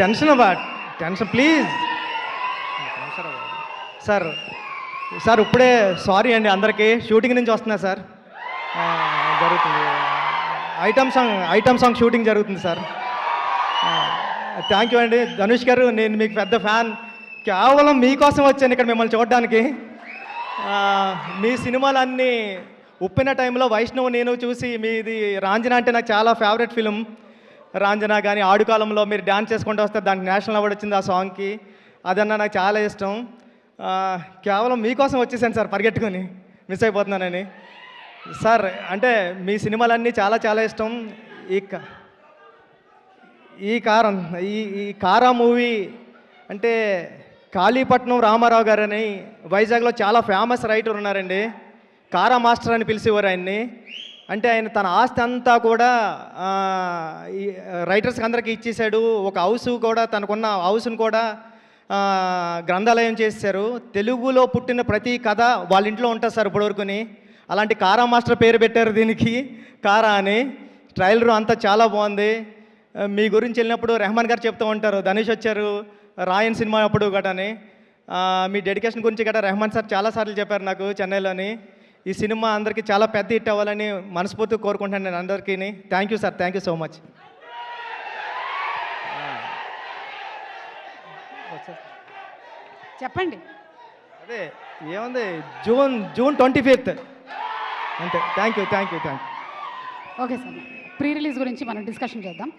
Tension please sir. Sir ఇప్పుడే sorry అండి అందరికీ, షూటింగ్ నుంచి వస్తున్నా సార్. జరుగుతుంది ఐటమ్ సాంగ్ షూటింగ్ జరుగుతుంది సార్. థ్యాంక్ యూ అండి ధనుష్ గారు, నేను మీకు పెద్ద ఫ్యాన్. కేవలం మీకోసం వచ్చాను ఇక్కడ మిమ్మల్ని చూడడానికి. మీ సినిమాలన్నీ ఉప్పిన టైంలో వైష్ణవ్ నేను చూసి మీది రాంజనా అంటే నాకు చాలా ఫేవరెట్ ఫిలిం. రాంజనా కానీ ఆడుకాలంలో మీరు డ్యాన్స్ చేసుకుంటూ వస్తే దానికి నేషనల్ అవార్డు వచ్చింది ఆ సాంగ్కి. అదన్నా నాకు చాలా ఇష్టం. కేవలం మీకోసం వచ్చేసాను సార్, పరిగెట్టుకొని మిస్ అయిపోతున్నానని. సార్ అంటే మీ సినిమాలన్నీ చాలా చాలా ఇష్టం. ఈ కారా మూవీ అంటే కాళీపట్నం రామారావు గారని వైజాగ్లో చాలా ఫేమస్ రైటర్ ఉన్నారండి. కారా మాస్టర్ అని పిలిచేవారు ఆయన్ని. అంటే ఆయన తన ఆస్తి అంతా కూడా ఈ రైటర్స్కి అందరికీ ఇచ్చేసాడు. ఒక హౌస్ కూడా, తనకున్న హౌస్ను కూడా గ్రంథాలయం చేశారు. తెలుగులో పుట్టిన ప్రతి కథ వాళ్ళ ఇంట్లో ఉంటుంది సార్ ఇప్పటివరకుని. అలాంటి కారా మాస్టర్ పేరు పెట్టారు దీనికి, కారా అని. ట్రైలర్ అంతా చాలా బాగుంది. మీ గురించి వెళ్ళినప్పుడు రెహమాన్ గారు చెప్తూ ఉంటారు, ధనుష్ వచ్చారు రాయన్ సినిమా అప్పుడు గటని. మీ డెడికేషన్ గురించి గట్రా రెహమాన్ సార్ చాలాసార్లు చెప్పారు నాకు చెన్నైలోని. ఈ సినిమా అందరికీ చాలా పెద్ద హిట్ అవ్వాలని మనస్ఫూర్తిగా కోరుకుంటాను నేను అందరికీ. Thank you sir, thank you so much. చెప్పండి. అదే ఏముంది, జూన్ 25th అంతే. Thank you. Okay sir, pre release గురించి మనం డిస్కషన్ చేద్దాం.